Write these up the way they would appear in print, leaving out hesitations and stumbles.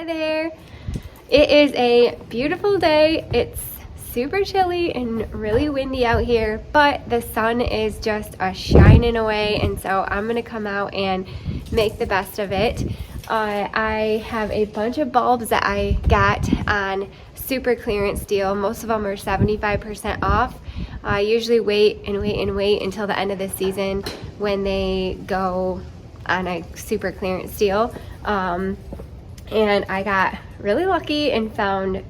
Hi there. It is a beautiful day. It's super chilly and really windy out here, but the sun is just shining away, and so I'm gonna come out and make the best of it. I have a bunch of bulbs that I got on super clearance deal. Most of them are 75% off. I usually wait until the end of the season when they go on a super clearance deal. And I got really lucky and found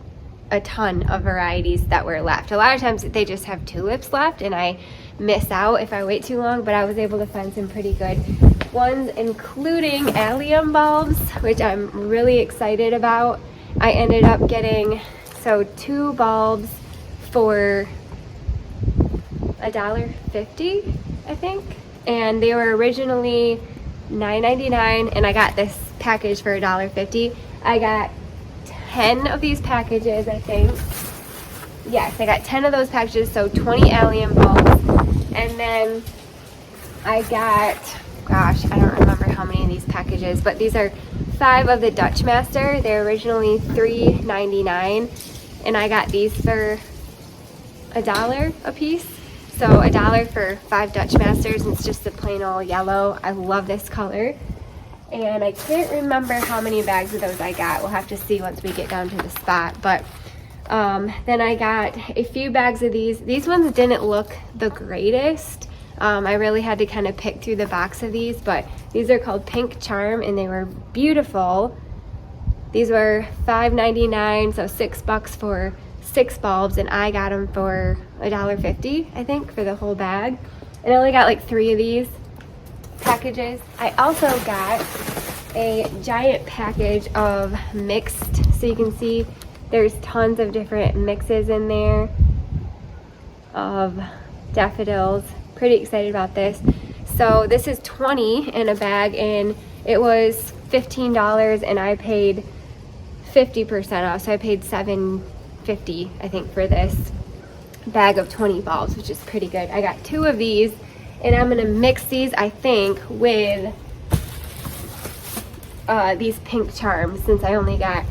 a ton of varieties that were left. A lot of times they just have tulips left and I miss out if I wait too long, but I was able to find some pretty good ones, including Allium bulbs, which I'm really excited about. I ended up getting, two bulbs for $1.50, I think. And they were originally $9.99, and I got this package for $1.50. I got 10 of these packages, I think. Yes, I got 10 of those packages, so 20 Allium bulbs. And then I got, gosh, I don't remember how many of these packages, but these are 5 of the Dutch Master. They're originally $3.99, and I got these for $1 a piece. So $1 for 5 Dutch Masters, and it's just the plain old yellow. I love this color. And I can't remember how many bags of those I got. We'll have to see once we get down to the spot. But then I got a few bags of these. These ones didn't look the greatest. I really had to kind of pick through the box of these, but these are called Pink Charm, and they were beautiful. These were $5.99, so $6 for 6 bulbs, and I got them for $1.50, I think, for the whole bag. And I only got like 3 of these packages. I also got a giant package of mixed, so you can see there's tons of different mixes in there of daffodils. Pretty excited about this. So this is 20 in a bag, and it was $15, and I paid 50% off, so I paid $7.50, I think, for this bag of 20 bulbs, which is pretty good. I got 2 of these, and I'm gonna mix these, I think, with these Pink Charms, since I only got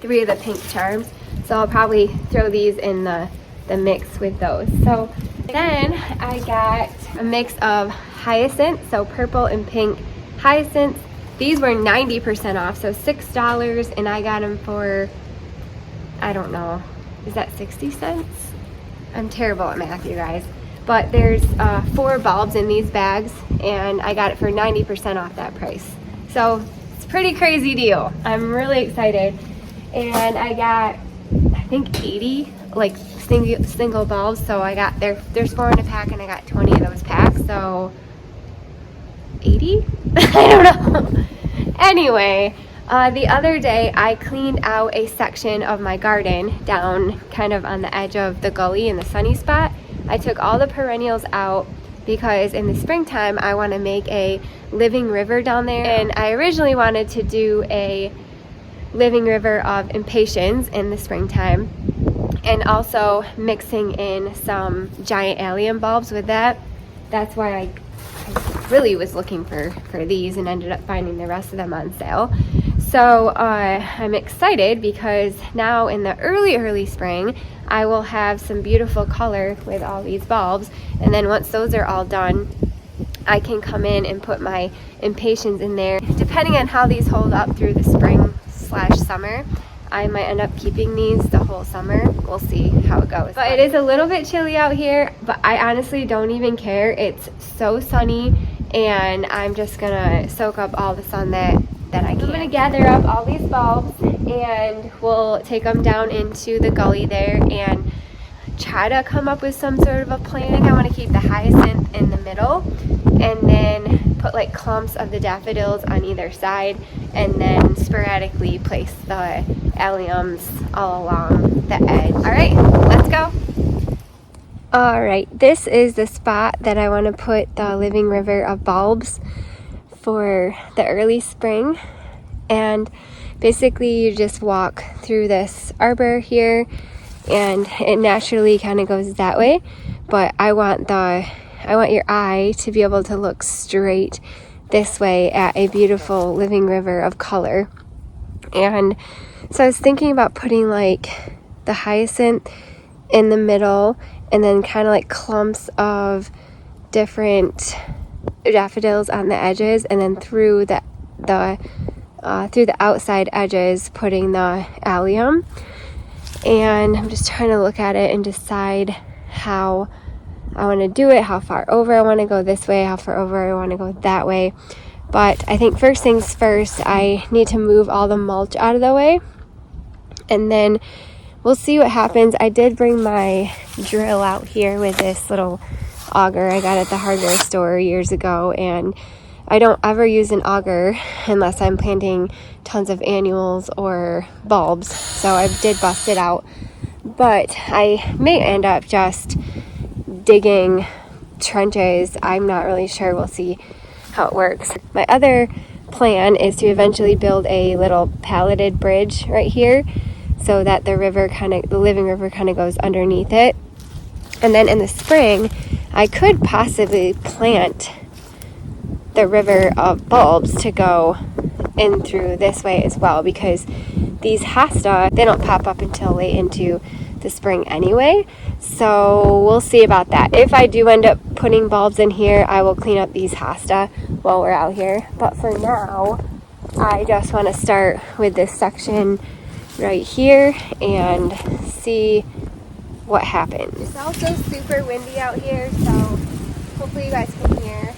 3 of the Pink Charms. So I'll probably throw these in the mix with those. So then I got a mix of Hyacinth, so purple and pink Hyacinth. These were 90% off, so $6, and I got them for, I don't know, is that 60 cents? I'm terrible at math, you guys. But there's 4 bulbs in these bags, and I got it for 90% off that price. So it's a pretty crazy deal. I'm really excited. And I got, I think, 80 like single bulbs. So I got, there's 4 in a pack, and I got 20 of those packs. So 80? I don't know. Anyway, the other day I cleaned out a section of my garden down kind of on the edge of the gully in the sunny spot. I took all the perennials out because in the springtime I want to make a living river down there, and I originally wanted to do a living river of impatiens in the springtime, and also mixing in some giant Allium bulbs with that. That's why I really was looking for these, and ended up finding the rest of them on sale. So I'm excited because now in the early spring I will have some beautiful color with all these bulbs, and then once those are all done I can come in and put my impatiens in there. Depending on how these hold up through the spring/summer, I might end up keeping these the whole summer. We'll see how it goes. But it is a little bit chilly out here, but I honestly don't even care. It's so sunny, and I'm just gonna soak up all the sun that I can. I'm gonna gather up all these bulbs, and we'll take them down into the gully there and try to come up with some sort of a plan. I think I want to keep the Hyacinth in the middle, and then put like clumps of the daffodils on either side, and then sporadically place the Alliums all along the edge. All right, let's go. All right, this is the spot that I want to put the living river of bulbs for the early spring. And basically you just walk through this arbor here, and it naturally kind of goes that way, but I want your eye to be able to look straight this way at a beautiful living river of color. And so I was thinking about putting like the hyacinth in the middle and then kind of like clumps of different daffodils on the edges, and then through the outside edges putting the allium. And I'm just trying to look at it and decide how I want to do it, how far over I want to go this way, how far over I want to go that way. But I think first things first, I need to move all the mulch out of the way, and then we'll see what happens. I did bring my drill out here with this little auger I got at the hardware store years ago, and I don't ever use an auger unless I'm planting tons of annuals or bulbs, so I did bust it out. But I may end up just digging trenches. I'm not really sure. We'll see how it works. My other plan is to eventually build a little palleted bridge right here so that the living river kind of goes underneath it. And then in the spring, I could possibly plant the river of bulbs to go in through this way as well, because these hosta, they don't pop up until late into the spring anyway. So we'll see about that. If I do end up putting bulbs in here, I will clean up these hosta while we're out here. But for now, I just want to start with this section right here and see what happens. It's also super windy out here, so hopefully you guys can hear.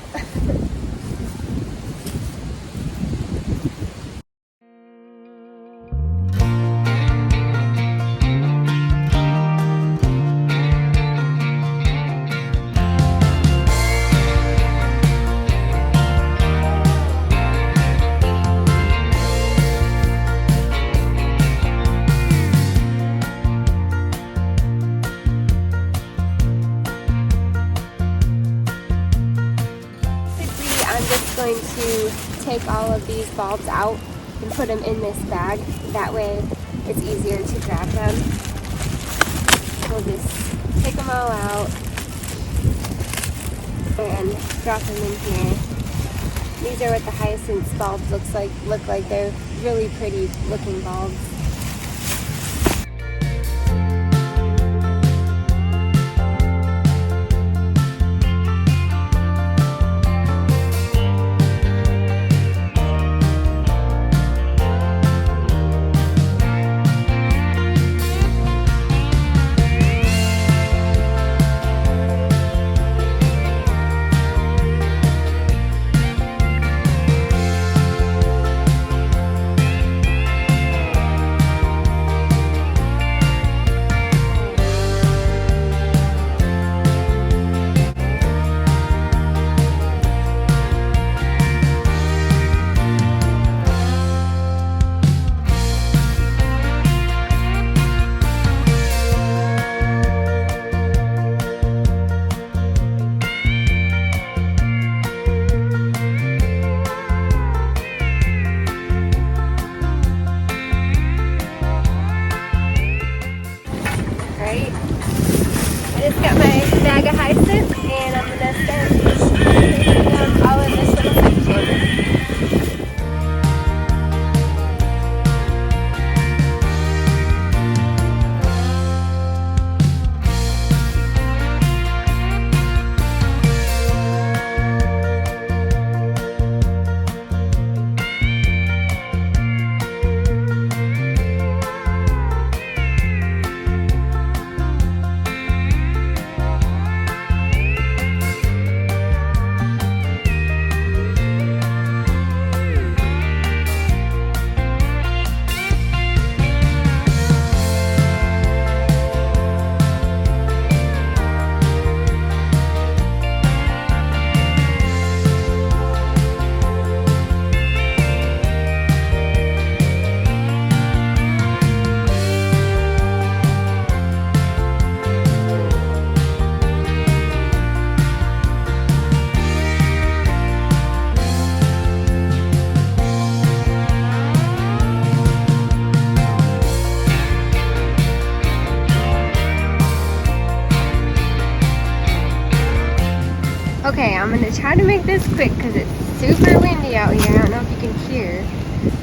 Going to take all of these bulbs out and put them in this bag. That way it's easier to grab them. We'll just take them all out and drop them in here. These are what the hyacinth bulbs look like. They're really pretty looking bulbs. I just got my bag of hyacinth and I'm going to start taking them all in this little section. Okay, I'm gonna try to make this quick because it's super windy out here. I don't know if you can hear,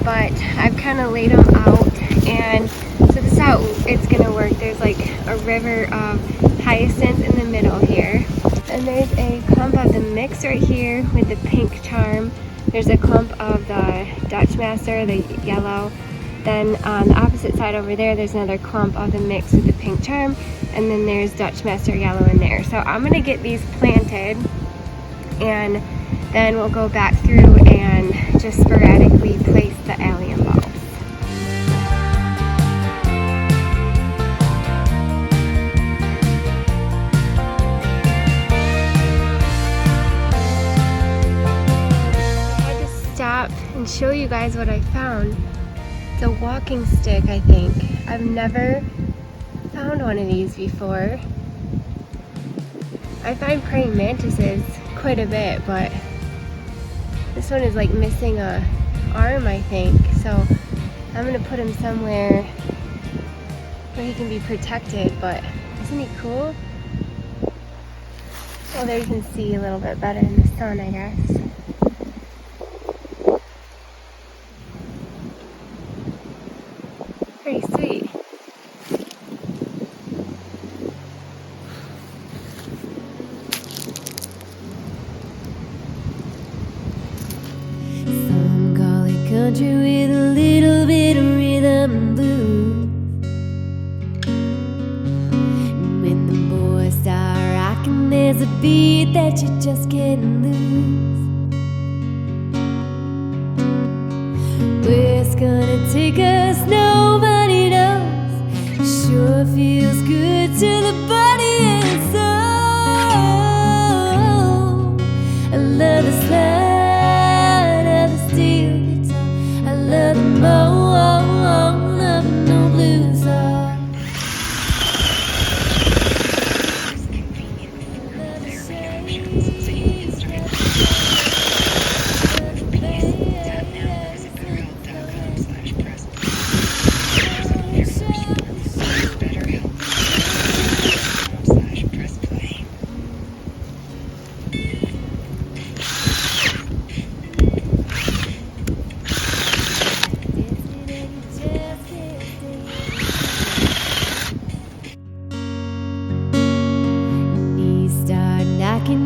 but I've kind of laid them out, and so this is how it's gonna work. There's like a river of hyacinth in the middle here, and there's a clump of the mix right here with the pink charm. There's a clump of the Dutch Master, the yellow. Then on the opposite side over there, there's another clump of the mix with the pink charm, and then there's Dutch Master yellow in there. So I'm gonna get these planted, and then we'll go back through and just sporadically place the allium bulbs. I had to stop and show you guys what I found. It's a walking stick, I think. I've never found one of these before. I find praying mantises quite a bit, but this one is like missing a arm, I think. So I'm gonna put him somewhere where he can be protected, but isn't he cool? Well, there you can see a little bit better in the sun, I guess. Pretty sweet. Some call it country with a little bit of rhythm and blues. And when the boys start rocking, there's a beat that you just can't lose. Where it's gonna take us, nobody knows. Sure feels good to the body and soul. I love the slide of the steel guitar. I love the moan of a no blues song.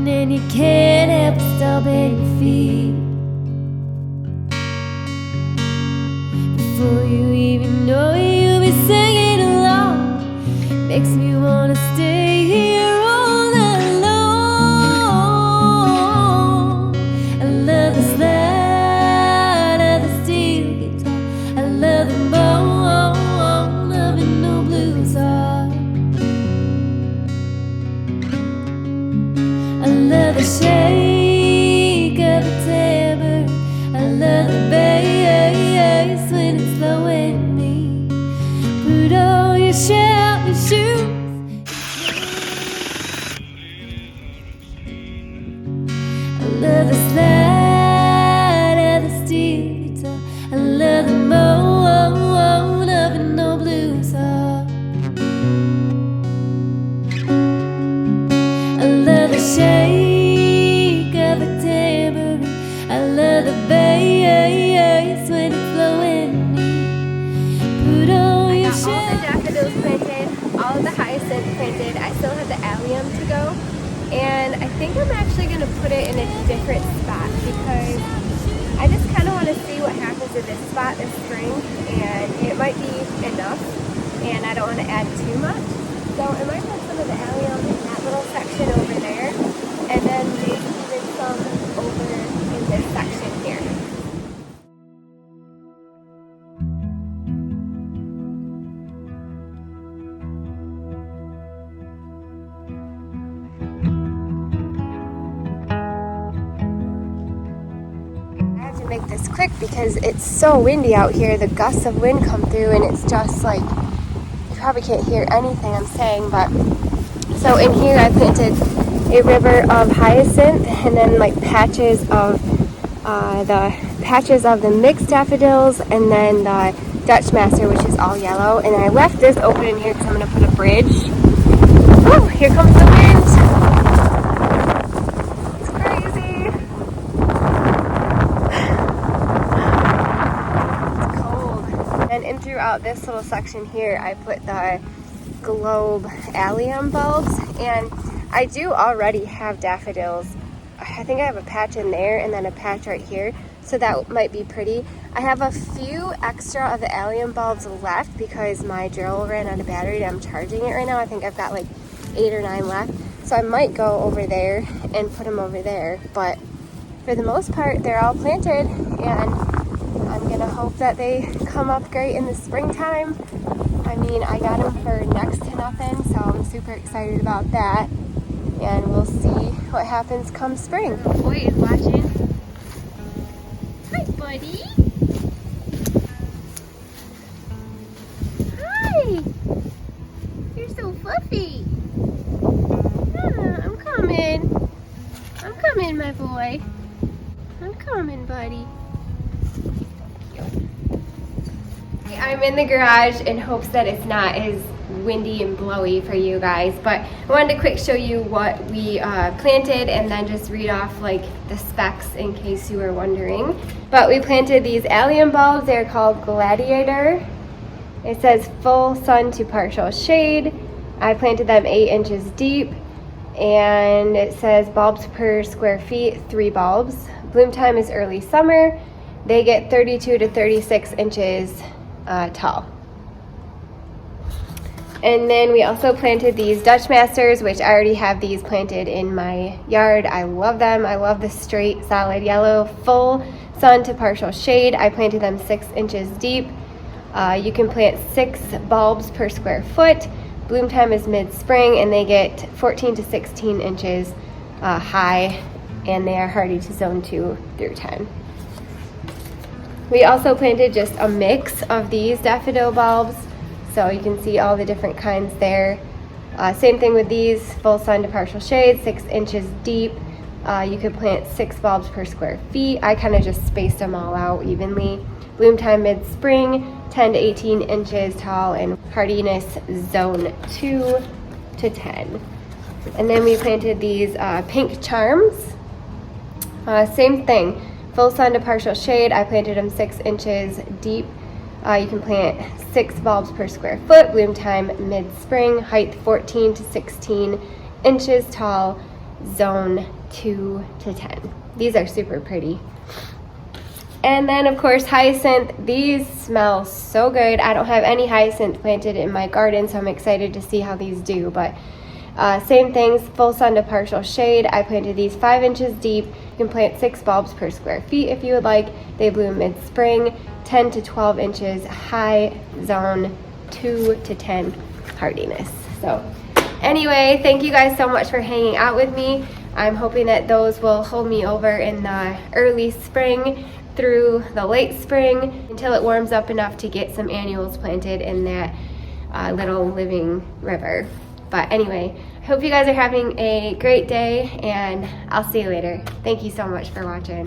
And you can't help but stomping your feet. Before you even know it, you'll be singing along. Makes me wanna stay here all night long. I love the slide of the steel guitar. I love the moan of an old blues heart. I love the shake of a tambourine. I love the bass when it's blowing me. Put on your shouting shoes. I love the slide of the steel guitar. I love the moan of an old blues heart. I love the shake of a tambourine. I love the bass when it's blowing me. Put on your All the daffodils planted, all of the hyacinth planted. I still have the allium to go, and I think I'm actually going to put it in a different spot because I just kind of want to see what happens in this spot this spring, and it might be enough, and I don't want to add too much. So I might put some of the allium in that little section over there, and then maybe even some over in this section here. I have to make this quick because it's so windy out here. The gusts of wind come through, and it's just like, you probably can't hear anything I'm saying, but so in here I planted a river of hyacinth, and then like patches of the mixed daffodils, and then the Dutch Master, which is all yellow. And I left this open in here because I'm going to put a bridge. Oh, here comes the wind. It's crazy. throughout this little section here, I put the globe allium bulbs, and I do already have daffodils. I think I have a patch in there and then a patch right here, so that might be pretty. I have a few extra of the allium bulbs left because my drill ran out of battery and I'm charging it right now. I think I've got like 8 or 9 left, so I might go over there and put them over there, but for the most part they're all planted, and I'm gonna hope that they come up great in the springtime. I mean, I got them for next to nothing, so I'm super excited about that, and we'll see what happens come spring. Oh, boy is watching. Hi, buddy. Hi. You're so fluffy. Ah, I'm coming. I'm coming, my boy. I'm coming, buddy. I'm in the garage in hopes that it's not as windy and blowy for you guys, but I wanted to quick show you what we planted and then just read off like the specs in case you were wondering. But we planted these allium bulbs. They're called Gladiator. It says full sun to partial shade. I planted them 8 inches deep, and it says bulbs per square feet, 3 bulbs. Bloom time is early summer. They get 32 to 36 inches tall. And then we also planted these Dutch Masters, which I already have these planted in my yard. I love them. I love the straight solid yellow, full sun to partial shade. I planted them 6 inches deep. You can plant 6 bulbs per square foot. Bloom time is mid-spring, and they get 14 to 16 inches high, and they are hardy to zone 2 through 10. We also planted just a mix of these daffodil bulbs, so you can see all the different kinds there. Same thing with these, full sun to partial shade, 6 inches deep. You could plant 6 bulbs per square feet. I kind of just spaced them all out evenly. Bloom time mid-spring, 10 to 18 inches tall, and hardiness zone 2 to 10. And then we planted these pink charms. Same thing, full sun to partial shade. I planted them 6 inches deep. You can plant 6 bulbs per square foot. Bloom time mid-spring, height 14 to 16 inches tall, zone 2 to 10. These are super pretty. And then of course hyacinth. These smell so good. I don't have any hyacinth planted in my garden, so I'm excited to see how these do. But same things, full sun to partial shade. I planted these 5 inches deep. You can plant 6 bulbs per square feet if you would like. They bloom mid-spring, 10 to 12 inches high, zone 2 to 10 hardiness. So anyway, thank you guys so much for hanging out with me. I'm hoping that those will hold me over in the early spring through the late spring until it warms up enough to get some annuals planted in that little living river. But anyway, I hope you guys are having a great day, and I'll see you later. Thank you so much for watching.